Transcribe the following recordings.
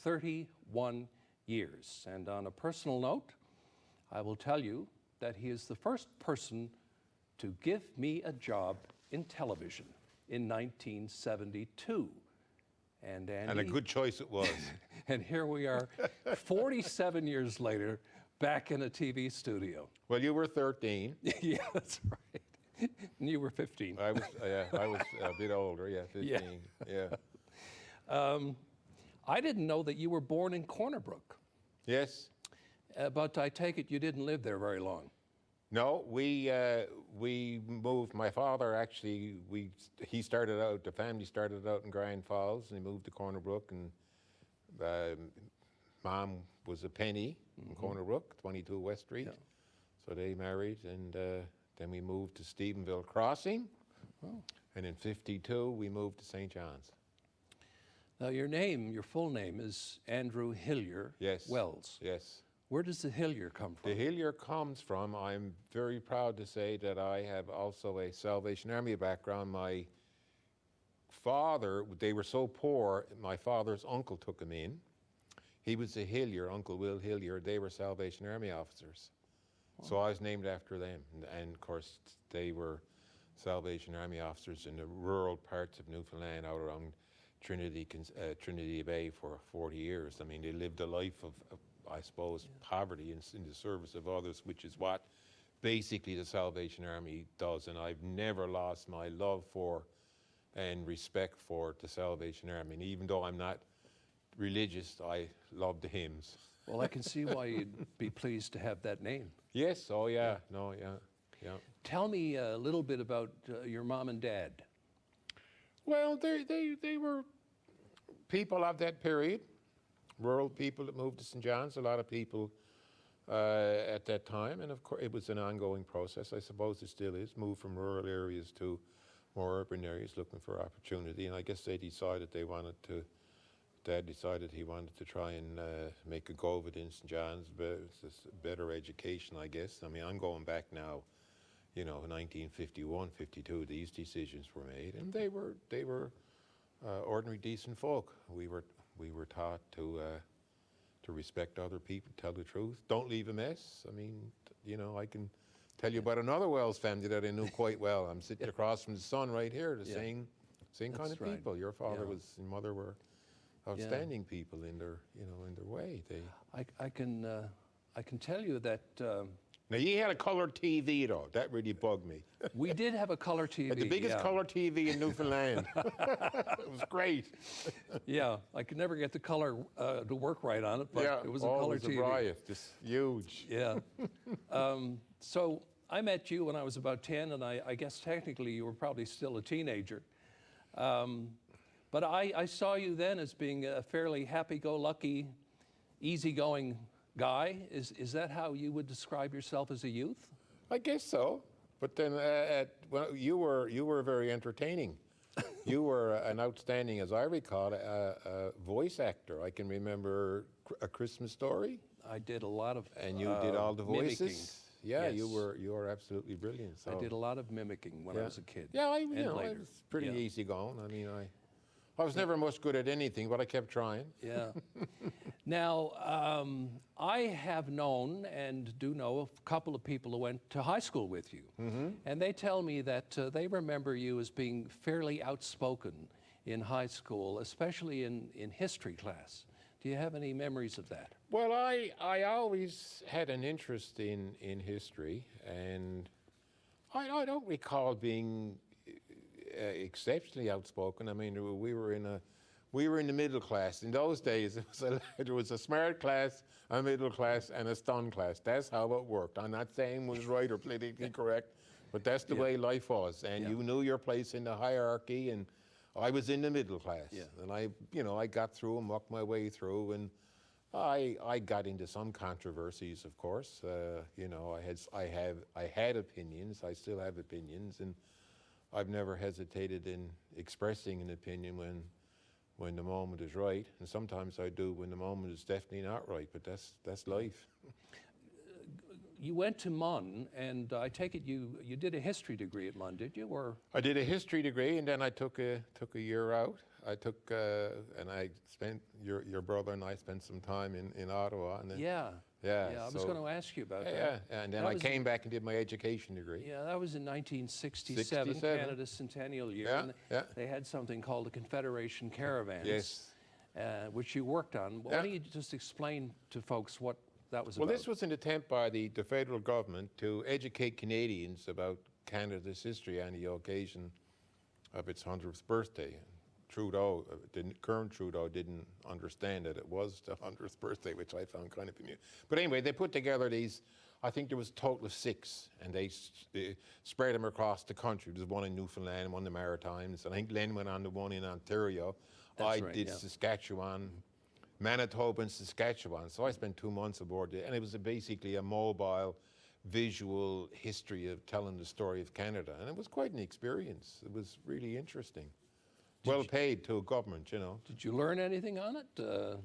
31 years. And on a personal note, I will tell you that he is the first person to give me a job in television in 1972. And Andy, And a good choice it was. and here we are 47 years later, back in a TV studio. Well, you were 13. Yeah, that's right. And you were 15. I was a bit older, yeah, 15. Yeah. I didn't know that you were born in Corner Brook, Yes. but I take it you didn't live there very long. No, we moved. My father actually, he started out. The family started out in Grand Falls, and he moved to Corner Brook. And Mom was a penny in Corner Brook, 22 West Street. Yeah. So they married, and then we moved to Stephenville Crossing. Oh. And in '52 we moved to St. John's. Now your full name is Andrew Hillier Yes. Wells. Yes. Where does the Hillier come from? The Hillier comes from, I'm very proud to say that I have also a Salvation Army background. My father, they were so poor, my father's uncle took him in. He was a Hillier, Uncle Will Hillier. They were Salvation Army officers. Wow. So I was named after them. And of course, they were Salvation Army officers in the rural parts of Newfoundland out around Trinity Bay for 40 years. I mean, they lived a life of I suppose, poverty in the service of others, which is what basically the Salvation Army does. And I've never lost my love for and respect for the Salvation Army. And even though I'm not religious, I love the hymns. Well, I can see why you'd be pleased to have that name. Yes, oh yeah, no, yeah, yeah. Tell me a little bit about your mom and dad. Well, they were people of that period. Rural people that moved to St. John's, a lot of people at that time, and of course it was an ongoing process. I suppose it still is, moved from rural areas to more urban areas looking for opportunity, and I guess they decided Dad decided he wanted to try and make a go of it in St. John's, but it's a better education, I guess. I mean, I'm going back now, 1951, 52, these decisions were made, and they were ordinary, decent folk. We were taught to respect other people, tell the truth, don't leave a mess. I mean, I can tell you about another Wells family that I knew quite well. I'm sitting across from the son right here, the same kind of people. Your father and mother were outstanding people in their, in their way. I can tell you that. Now, you had a color TV, though. That really bugged me. We did have a color TV. The biggest color TV in Newfoundland. It was great. Yeah, I could never get the color to work right on it, but it was a color TV. It was a riot, just huge. Yeah. So I met you when I was about 10, and I guess technically you were probably still a teenager. But I saw you then as being a fairly happy-go-lucky, easygoing guy. Is that how you would describe yourself as a youth? I guess so. But then you were very entertaining. You were an outstanding, as I recall, a voice actor. I can remember A Christmas Story. I did a lot of and you did all the voices. Mimicking. Yeah, yes. you were absolutely brilliant. So. I did a lot of mimicking when I was a kid. Yeah, I was pretty easy going. I mean, I was never much good at anything, but I kept trying. Yeah. Now, I have known and do know a couple of people who went to high school with you. Mm-hmm. And they tell me that they remember you as being fairly outspoken in high school, especially in history class. Do you have any memories of that? Well, I always had an interest in history, and I don't recall being exceptionally outspoken. I mean, we were in the middle class. In those days, there was a smart class, a middle class, and a stun class. That's how it worked. I'm not saying it was right or politically correct, but that's the way life was. And you knew your place in the hierarchy, and I was in the middle class. Yeah. And I got through and worked my way through, and I got into some controversies, of course. I had opinions. I still have opinions, and I've never hesitated in expressing an opinion when the moment is right, and sometimes I do when the moment is definitely not right, but that's life. You went to MUN, and I take it you did a history degree at MUN, did you? Or I did a history degree, and then I took a year out I took, and I spent, your brother and I spent some time in Ottawa. And then, Yeah. yeah. Yeah, I was going to ask you about Yeah, that. yeah. And then That I was came back and did my education degree. Yeah, that was in 1967, 67. Canada's centennial year. Yeah, And yeah. they had something called the Confederation Caravans, Yes. which you worked on. Why Yeah. don't you just explain to folks what that was Well, about? this was an attempt by the federal government to educate Canadians about Canada's history on the occasion of its 100th birthday. Trudeau, the current Trudeau, didn't understand that it was the 100th birthday, which I found kind of amusing. But anyway, they put together these, I think there was a total of 6, and they spread them across the country. There's one in Newfoundland, one in the Maritimes, and I think Len went on to one in Ontario. That's I right, did yeah. Saskatchewan, Manitoba and Saskatchewan. So I spent 2 months aboard it, and it was basically a mobile, visual history of telling the story of Canada. And it was quite an experience. It was really interesting. Well paid to a government, you know. Did you learn anything on it?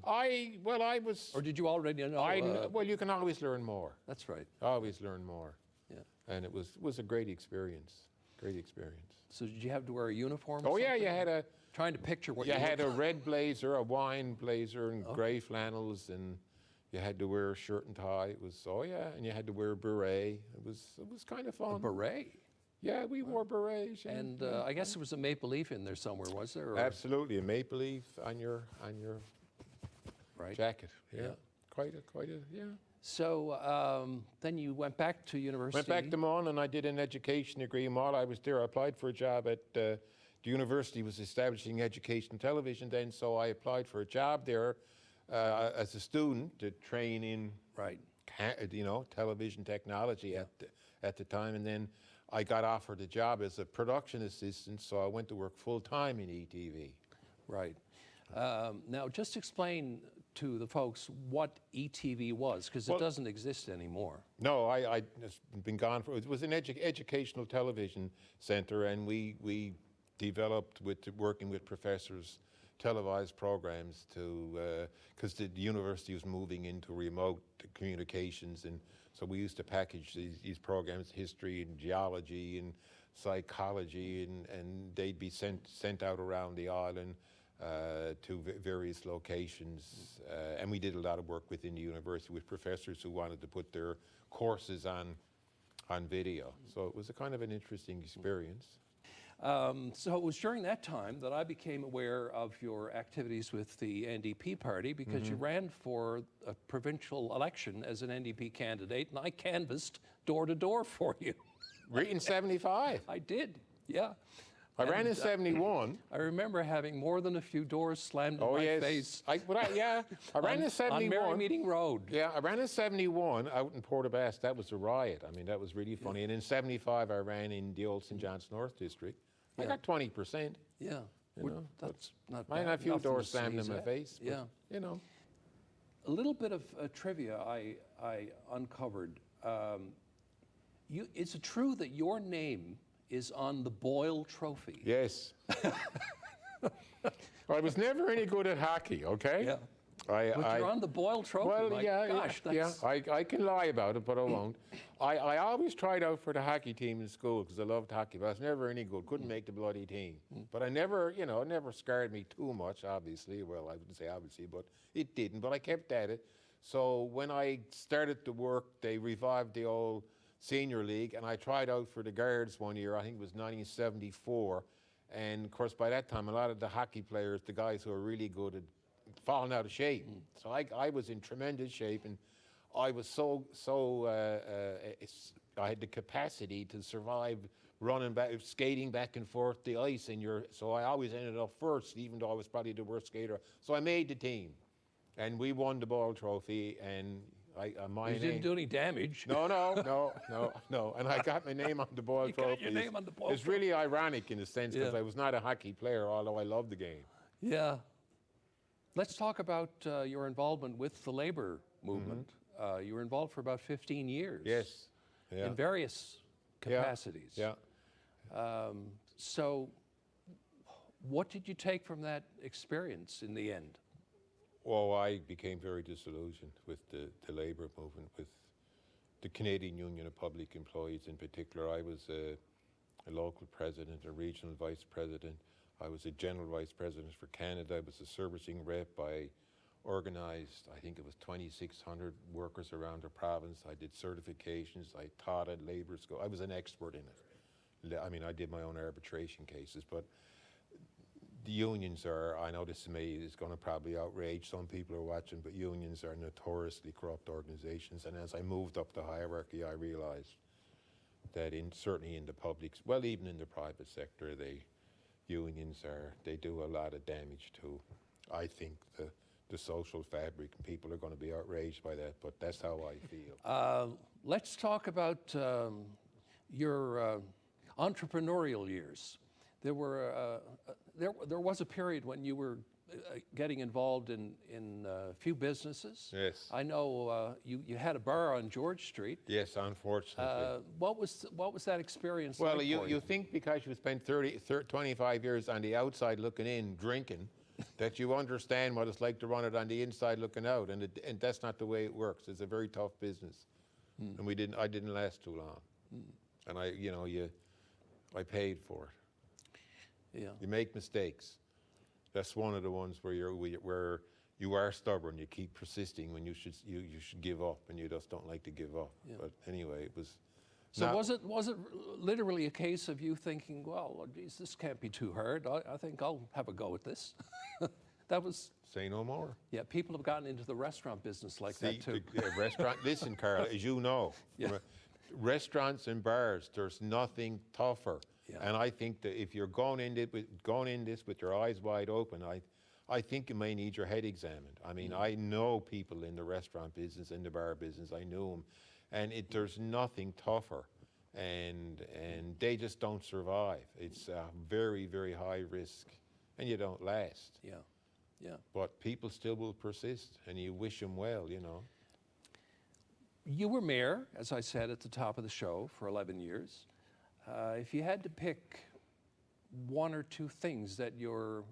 I was... Or did you already know? well, you can always learn more. That's right. Always learn more. Yeah. And it was a great experience. Great experience. So did you have to wear a uniform? Or Oh, yeah, something? you had a... Trying to picture what You you had looked a red blazer, a wine blazer, and gray flannels, and you had to wear a shirt and tie. It was, oh yeah, and you had to wear a beret. It was kind of fun. a beret. Yeah, we wore berets. Yeah, And yeah. I guess there was a maple leaf in there somewhere, was there? Or? Absolutely, a maple leaf on your Right. jacket. Yeah, Yeah. quite a yeah. So then you went back to university. Went back to Mon and I did an education degree. And while I was there, I applied for a job at the university was establishing education television then, so I applied for a job there as a student to train in Right. television technology at the time, and then I got offered a job as a production assistant, so I went to work full time in ETV. Right. Now, just explain to the folks what ETV was, because it doesn't exist anymore. No, I it's been gone for. It was an educational television center, and we developed working with professors televised programs to because the university was moving into remote communications, and so we used to package these programs, history and geology and psychology, and they'd be sent out around the island to various locations, and we did a lot of work within the university with professors who wanted to put their courses on video. So it was a kind of an interesting experience. So it was during that time that I became aware of your activities with the NDP party, because you ran for a provincial election as an NDP candidate, and I canvassed door to door for you. Right in 75. I did, yeah. I ran in 71. I remember having more than a few doors slammed in my face. I ran in 71. On Merry Meeting Road. Yeah, I ran in 71 out in Port aux Basques. That was a riot. I mean, that was really funny. And in 75, I ran in the old St. John's North District. I got 20%. Yeah, You know, that's not I bad. had a few Nothing to doors slammed in sneeze my at. face. But, Yeah. You know. A little bit of trivia I uncovered. Is it true that your name is on the Boyle Trophy? Yes. I was never any good at hockey, okay? Yeah. But you're on the Boyle Trophy. Well, My yeah, gosh, yeah. that's... I can lie about it, but I won't. I always tried out for the hockey team in school because I loved hockey, but I was never any good. Couldn't make the bloody team. But I never, it never scared me too much, obviously. Well, I wouldn't say obviously, but it didn't. But I kept at it. So when I started to work, they revived the old senior league, and I tried out for the Guards one year. I think it was 1974. And of course, by that time, a lot of the hockey players, the guys who were really good, had fallen out of shape. So I was in tremendous shape, and I was I had the capacity to survive running back, skating back and forth the ice, so I always ended up first, even though I was probably the worst skater. So I made the team, and we won the Ball Trophy, and You didn't do any damage. No. And I got my name on the Boyle You Trophy. got your name on the Boyle It's really ironic in a sense because Yeah. I was not a hockey player, although I loved the game. Yeah. Let's talk about your involvement with the labor movement. You were involved for about 15 years. Yes. Yeah. In various capacities. Yeah. So what did you take from that experience in the end? Well, I became very disillusioned with the labor movement, with the Canadian Union of Public Employees in particular. I was a local president, a regional vice president. I was a general vice president for Canada. I was a servicing rep. I organized, I think it was 2,600 workers around the province. I did certifications. I taught at labor school. I was an expert in it. I mean, I did my own arbitration cases, but the unions are, I know this is going to probably outrage some people who are watching, but unions are notoriously corrupt organizations. And as I moved up the hierarchy, I realized that certainly in the public, well, even in the private sector, unions they do a lot of damage to, I think, the social fabric, and people are going to be outraged by that, but that's how I feel. Let's talk about your entrepreneurial years. There was a period when you were getting involved in a few businesses. Yes. I know you had a bar on George Street. Yes, unfortunately. What was that experience Well, like for you think because you spent 25 years on the outside looking in, drinking, that you understand what it's like to run it on the inside looking out, and that's not the way it works. It's a very tough business, and I didn't last too long, and I paid for it. Yeah. You make mistakes. That's one of the ones where you are stubborn. You keep persisting when you should give up, and you just don't like to give up. Yeah. But anyway, it was. So was it literally a case of you thinking, well, geez, this can't be too hard. I think I'll have a go at this. That was. Say no more. Yeah, people have gotten into the restaurant business like that too. Restaurant. Listen, Karl, as you know, restaurants and bars, there's nothing tougher. Yeah. And I think that if you're going in this with your eyes wide open, I think you may need your head examined. I mean, I know people in the restaurant business, in the bar business. I knew them. And there's nothing tougher, and they just don't survive. It's a very, very high risk, and you don't last. Yeah, yeah. But people still will persist, and you wish them well, You were mayor, as I said at the top of the show, for 11 years. If you had to pick one or two things that you're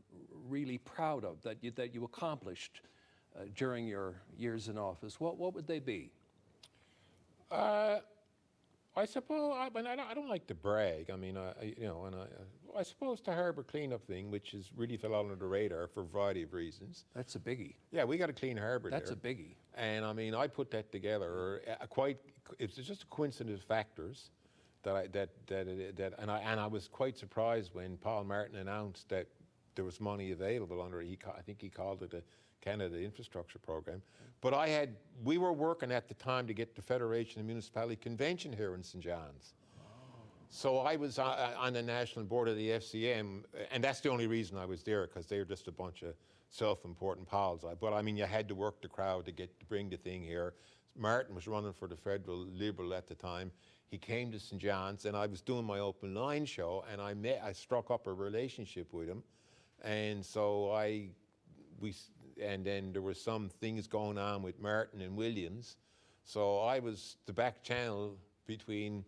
really proud of, that you accomplished during your years in office, what would they be? I suppose I don't like to brag. I mean, I suppose the harbour cleanup thing, which is really fell under the radar for a variety of reasons. That's a biggie. Yeah, we got a clean harbour there. That's a biggie. And I mean, I put that together. It's just a coincidence of factors and I was quite surprised when Paul Martin announced that there was money available under it. I think he called it a Canada Infrastructure Program. But we were working at the time to get the Federation of Municipality Convention here in St. John's. So I was on the national board of the FCM, and that's the only reason I was there, because they were just a bunch of self-important pals. But I mean, you had to work the crowd to bring the thing here. Martin was running for the federal Liberal at the time. He came to St. John's, and I was doing my open line show, and I struck up a relationship with him, and so and then there was some things going on with Martin and Williams, so I was the back channel between.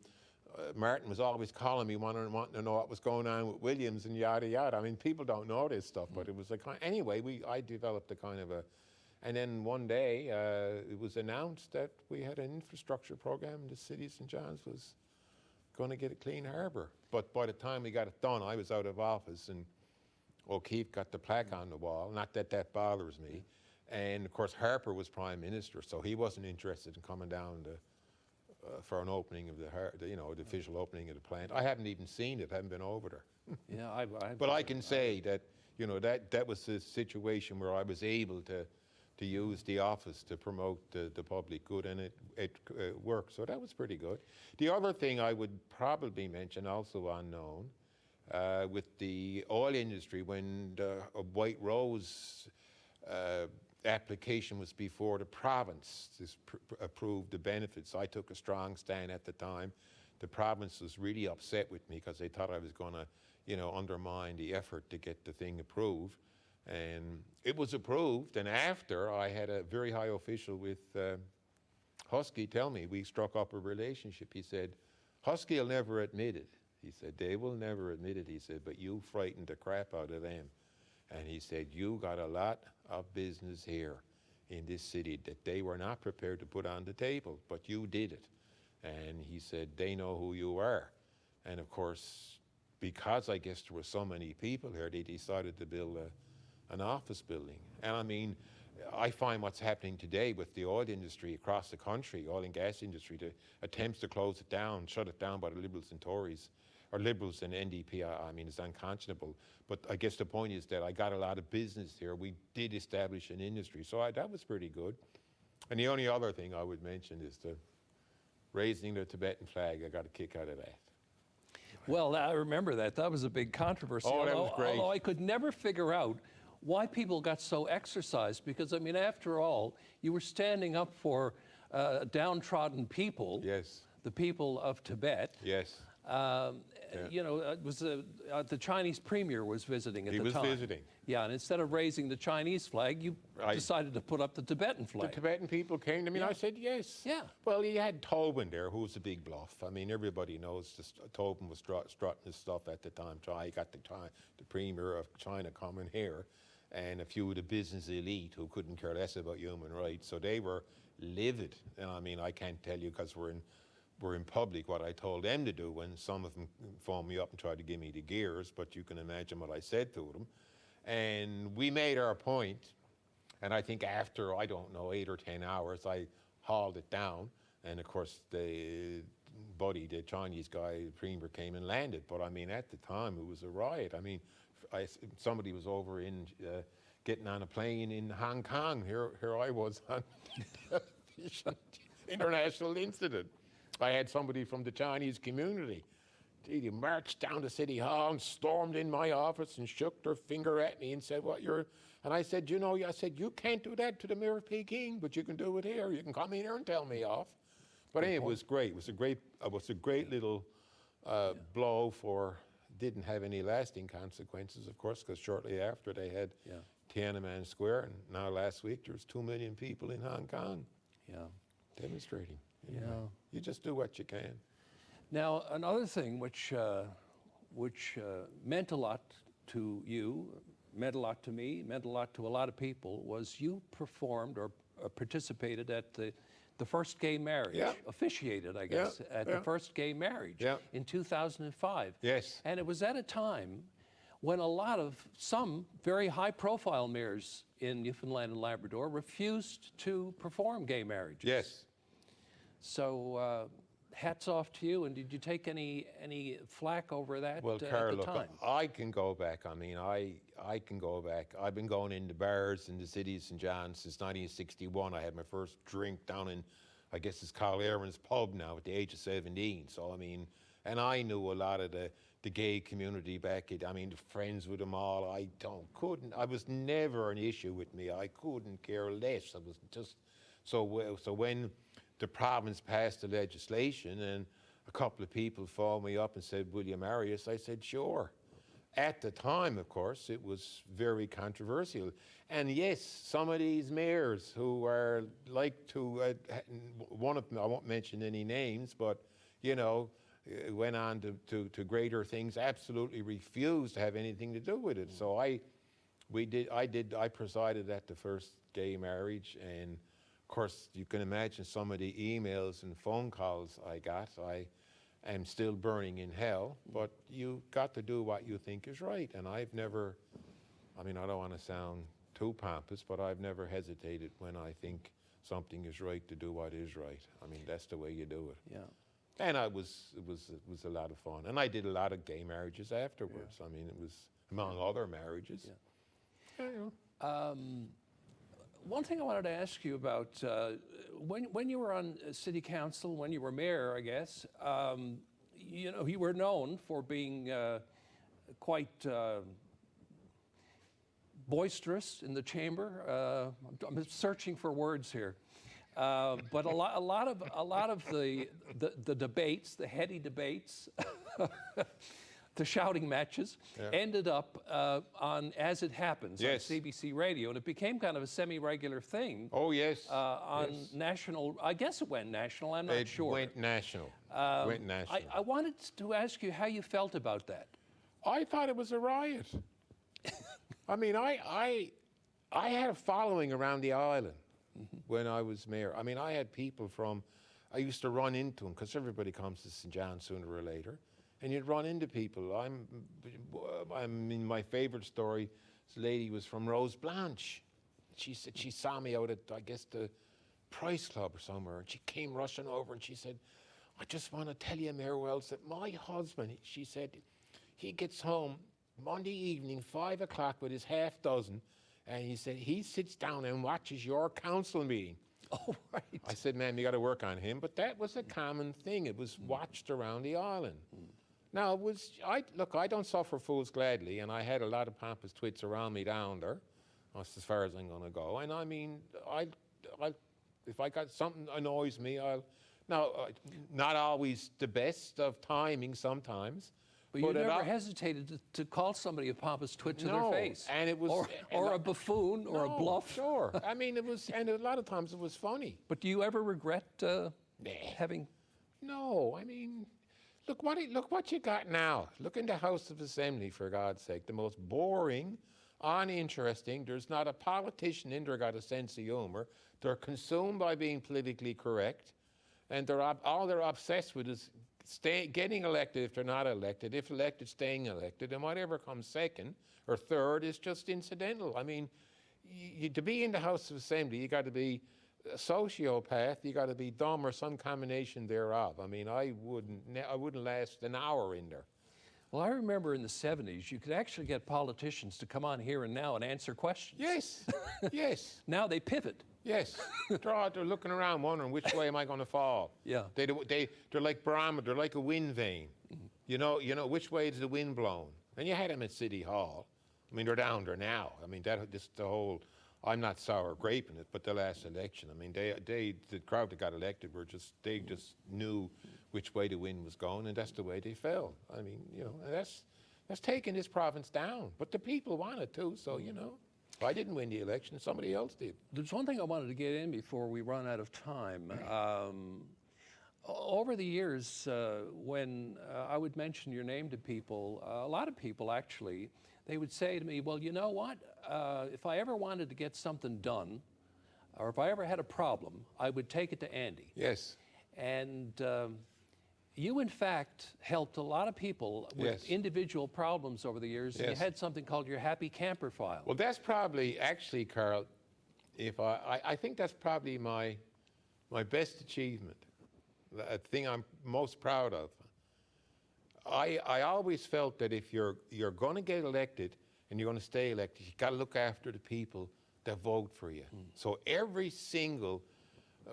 Martin was always calling me, wanting to know what was going on with Williams and yada yada. I mean, people don't know this stuff, but it was anyway. I developed a kind of a, and then one day it was announced that we had an infrastructure program. The city of St. John's was going to get a clean harbour, but by the time we got it done, I was out of office, and O'Keefe got the plaque on the wall. Not that that bothers me, and of course Harper was Prime Minister, so he wasn't interested in coming down for an opening of the official opening of the plant. I haven't even seen it. Haven't been over there. Yeah, but I can say that that was a situation where I was able to use the office to promote the public good, and it worked. So that was pretty good. The other thing I would probably mention, also unknown, with the oil industry, when the White Rose application was before the province approved the benefits, I took a strong stand at the time. The province was really upset with me because they thought I was going to, undermine the effort to get the thing approved. And it was approved, and after, I had a very high official with Husky tell me, we struck up a relationship. He said, Husky will never admit it. He said, they will never admit it. He said, but you frightened the crap out of them. And he said, you got a lot of business here in this city that they were not prepared to put on the table, but you did it. And he said, they know who you are. And of course, because I guess there were so many people here, they decided to build an office building. And I mean, I find what's happening today with the oil industry across the country, oil and gas industry, the attempts to close it down, shut it down by the Liberals and Tories, or Liberals and NDP, I mean, it's unconscionable. But I guess the point is that I got a lot of business here. We did establish an industry, so that was pretty good. And the only other thing I would mention is the raising the Tibetan flag. I got a kick out of that. Well, I remember that. That was a big controversy. Oh, that was great. Although I could never figure out why people got so exercised, because, I mean, after all, you were standing up for downtrodden people. Yes. The people of Tibet. Yes. You know, it was the Chinese premier was visiting at the time. He was visiting. Yeah, and instead of raising the Chinese flag, you decided to put up the Tibetan flag. The Tibetan people came to me, and I said yes. Yeah. Well, he had Tobin there, who was a big bluff. I mean, everybody knows Tobin was strutting his stuff at the time. So I got the premier of China coming here, and a few of the business elite who couldn't care less about human rights. So they were livid. And I mean, I can't tell you because we're in public what I told them to do when some of them phoned me up and tried to give me the gears, but you can imagine what I said to them. And we made our point, and I think after, I don't know, 8 or 10 hours, I hauled it down. And of course, the Chinese guy, the premier, came and landed. But I mean, at the time, it was a riot. I mean, somebody was over in getting on a plane in Hong Kong. Here I was on television, international incident. I had somebody from the Chinese community. They marched down to City Hall and stormed in my office and shook their finger at me and said, and I said, you can't do that to the mayor of Peking, but you can do it here. You can come in here and tell me off. But anyway, it was great. It was a great little blow for, didn't have any lasting consequences, of course, because shortly after they had Tiananmen Square, and now last week there was 2 million people in Hong Kong demonstrating. Anyway, you just do what you can. Now, another thing which meant a lot to you, meant a lot to me, meant a lot to a lot of people, was you performed or participated at the first gay marriage, officiated, I guess, at the first gay marriage in 2005. Yes. And it was at a time when some very high-profile mayors in Newfoundland and Labrador refused to perform gay marriages. Yes. So hats off to you. And did you take any flack over that Well, Karl, at the look, time? I can go back. I mean, I can go back. I've been going into bars in the city of St. John since 1961. I had my first drink down in, I guess it's Carl Aaron's pub now at the age of 17. So, I mean, and I knew a lot of the gay community back I mean, friends with them all. I was never an issue with me. I couldn't care less. I was just, so when the province passed the legislation and a couple of people phoned me up and said, will you marry us? I said, sure. At the time, of course, it was very controversial. And yes, some of these mayors who are like to, one of them, I won't mention any names, but, went on to greater things, absolutely refused to have anything to do with it. So I presided at the first gay marriage, and of course, you can imagine some of the emails and phone calls I got. I am still burning in hell, but you got to do what you think is right. And I've never, I mean, I don't want to sound too pompous, but I've never hesitated when I think something is right to do what is right. I mean, that's the way you do it. Yeah. And it was a lot of fun. And I did a lot of gay marriages afterwards. I mean, it was among other marriages. One thing I wanted to ask you about, when you were on city council, when you were mayor, I guess, you were known for being quite boisterous in the chamber. I'm searching for words here. But a lot of the debates, the heady debates, the shouting matches, ended up on As It Happens on CBC Radio, and it became kind of a semi-regular thing. Oh, yes. On national, I guess it went national, I'm not sure. It went national. I wanted to ask you how you felt about that. I thought it was a riot. I mean, I had a following around the island when I was mayor. I mean, I had people I used to run into them, because everybody comes to St. John sooner or later. and you'd run into people. I mean, my favorite story, this lady was from Rose Blanche. She said she saw me out at, I guess, the Price Club or somewhere, and she came rushing over and she said, I just want to tell you, Mayor Wells, that my husband, she said, he gets home Monday evening, 5 o'clock with his half dozen, and he said he sits down and watches your council meeting. Oh, right. I said, ma'am, you got to work on him. But that was a common thing. It was watched around the island. Now, look, I don't suffer fools gladly, and I had a lot of pompous twits around me down there. That's as far as I'm going to go. And I mean, if I got something annoys me, not always the best of timing sometimes. But you never hesitated to call somebody a pompous twit to their face. And it was, or a buffoon or a bluff. Sure. I mean, it was, and a lot of times it was funny. But do you ever regret having? No, I mean, look what you got now. Look in the House of Assembly, for God's sake. The most boring, uninteresting. There's not a politician in there got a sense of humor. They're consumed by being politically correct, and all they're obsessed with is getting elected if they're not elected. If elected, staying elected, and whatever comes second or third is just incidental. I mean, to be in the House of Assembly, you got to be a sociopath, you got to be dumb, or some combination thereof. I mean, I wouldn't last an hour in there. Well, I remember in the 70s, you could actually get politicians to come on Here and Now and answer questions. Yes, yes. Now they pivot. Yes, they're looking around wondering which way am I going to fall. Yeah. They're like barometer, they're like a wind vane. You know which way is the wind blown. And you had them at City Hall. I mean, they're down there now. I mean, the whole. I'm not sour graping it, but the last election. I mean, the crowd that got elected they just knew which way the wind was going, and that's the way they fell. I mean, and that's taking this province down. But the people wanted to, so I didn't win the election, somebody else did. There's one thing I wanted to get in before we run out of time. Over the years, when I would mention your name to people, a lot of people actually, they would say to me, well, you know what? If I ever wanted to get something done, or if I ever had a problem, I would take it to Andy. Yes. And you, in fact, helped a lot of people with individual problems over the years. And you had something called your Happy Camper File. Well, that's probably, actually, Karl, I think that's probably my best achievement, the thing I'm most proud of. I always felt that if you're going to get elected and you're going to stay elected, you got to look after the people that vote for you. So every single,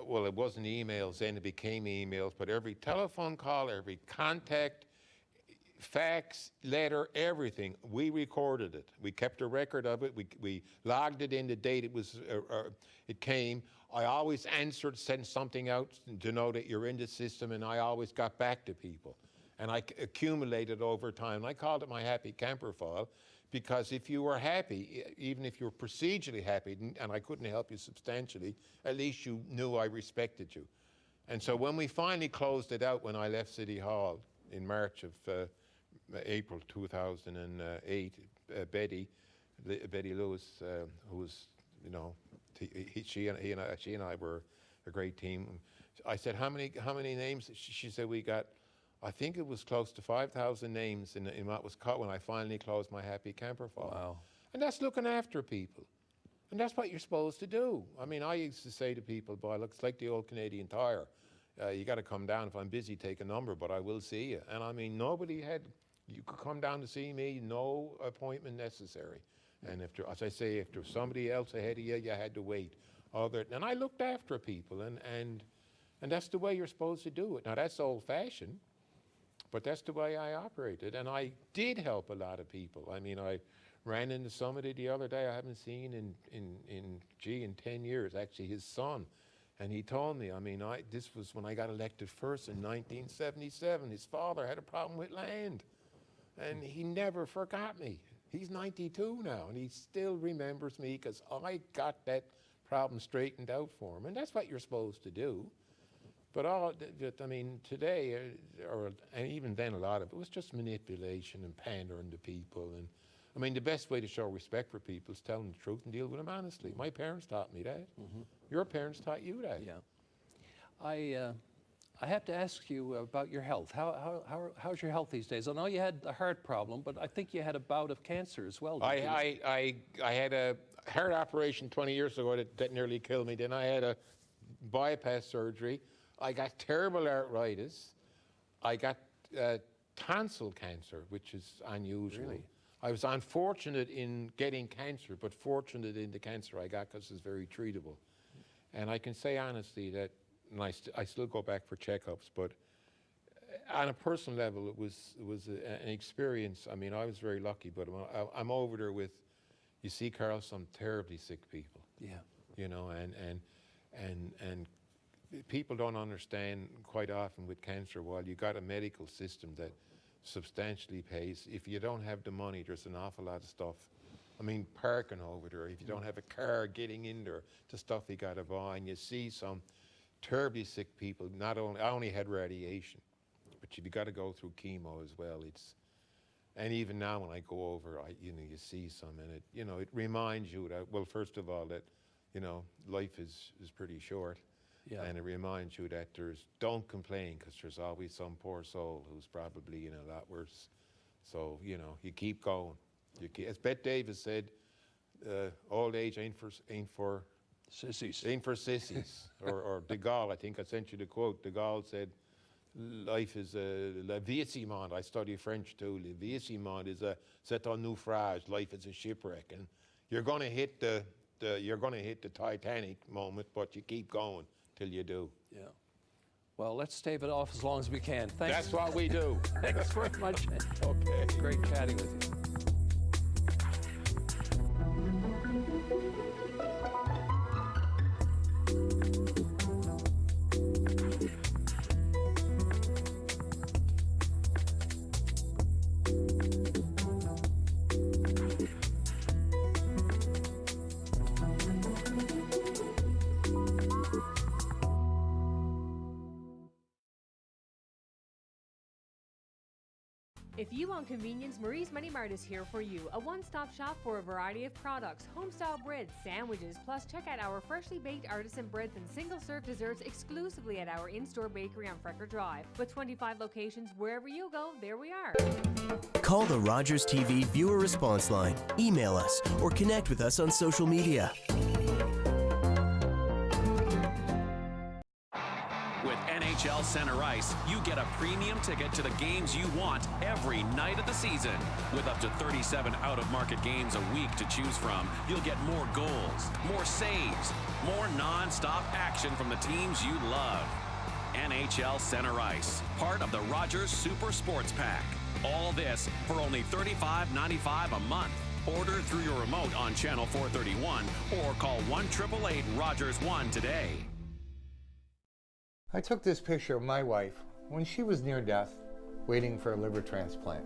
well, it wasn't emails then, it became emails, but every telephone call, every contact, fax, letter, everything, we recorded it. We kept a record of it. We logged it in the date it came. I always sent something out to know that you're in the system, and I always got back to people. And I accumulated over time. I called it my Happy Camper File, because if you were happy, even if you were procedurally happy, and I couldn't help you substantially, at least you knew I respected you. And so when we finally closed it out, when I left City Hall in March of April 2008, Betty Lewis, who was, she and I were a great team. I said, how many names? She said, we got, I think it was close to 5,000 names in what was caught when I finally closed my Happy Camper File. Wow. And that's looking after people. And that's what you're supposed to do. I mean, I used to say to people, boy, looks like the old Canadian Tire. You got to come down. If I'm busy, take a number, but I will see you. And I mean, you could come down to see me, no appointment necessary. And as I say, if there was somebody else ahead of you, you had to wait. And I looked after people, and that's the way you're supposed to do it. Now, that's old-fashioned, but that's the way I operated. And I did help a lot of people. I mean, I ran into somebody the other day I haven't seen in 10 years, actually his son. And he told me, I mean, this was when I got elected first in 1977. His father had a problem with land, and he never forgot me. He's 92 now, and he still remembers me because I got that problem straightened out for him. And that's what you're supposed to do. But I mean, today, and even then, a lot of it was just manipulation and pandering to people. And I mean, the best way to show respect for people is tell them the truth and deal with them honestly. My parents taught me that. Mm-hmm. Your parents taught you that. Yeah. I have to ask you about your health. How's your health these days? I know you had a heart problem, but I think you had a bout of cancer as well. Didn't you? I had a heart operation 20 years ago that nearly killed me. Then I had a bypass surgery. I got terrible arthritis. I got tonsil cancer, which is unusual. Really? I was unfortunate in getting cancer, but fortunate in the cancer I got because it's very treatable. And I can say honestly that, and I still go back for checkups, but on a personal level, it was an experience. I mean, I was very lucky, but I'm over there with, you see, Karl, some terribly sick people. Yeah. You know, and people don't understand quite often with cancer, while you got a medical system that substantially pays, if you don't have the money, there's an awful lot of stuff. I mean, parking over there, if you don't have a car getting in there, the stuff you got to buy, and you see some terribly sick people. Not only, I only had radiation, but you got to go through chemo as well. And even now when I go over, you see some, and it reminds you that, well, first of all, that, life is pretty short. Yeah. And it reminds you that don't complain, because there's always some poor soul who's probably in a lot worse. So, you keep going. As Bette Davis said, old age ain't for Sissies. Ain't for sissies. or de Gaulle, I think I sent you the quote. De Gaulle said, life is la vie est immonde. I study French too. La vie est immonde is c'est un naufrage. Life is a shipwreck, and you're going to hit the Titanic moment, but you keep going till you do. Yeah. Well, let's stave it off as long as we can. Thanks. That's what we do. Thanks very much. Okay. Great chatting with you. If you want convenience, Marie's Mini Mart is here for you. A one-stop shop for a variety of products, home-style breads, sandwiches, plus check out our freshly baked artisan breads and single-serve desserts exclusively at our in-store bakery on Frecker Drive. With 25 locations, wherever you go, there we are. Call the Rogers TV viewer response line, email us, or connect with us on social media. NHL Center Ice, you get a premium ticket to the games you want every night of the season. With up to 37 out-of-market games a week to choose from, you'll get more goals, more saves, more non-stop action from the teams you love. NHL Center Ice, part of the Rogers Super Sports Pack. All this for only $35.95 a month. Order through your remote on Channel 431 or call 1-888-ROGERS-1 today. I took this picture of my wife when she was near death, waiting for a liver transplant.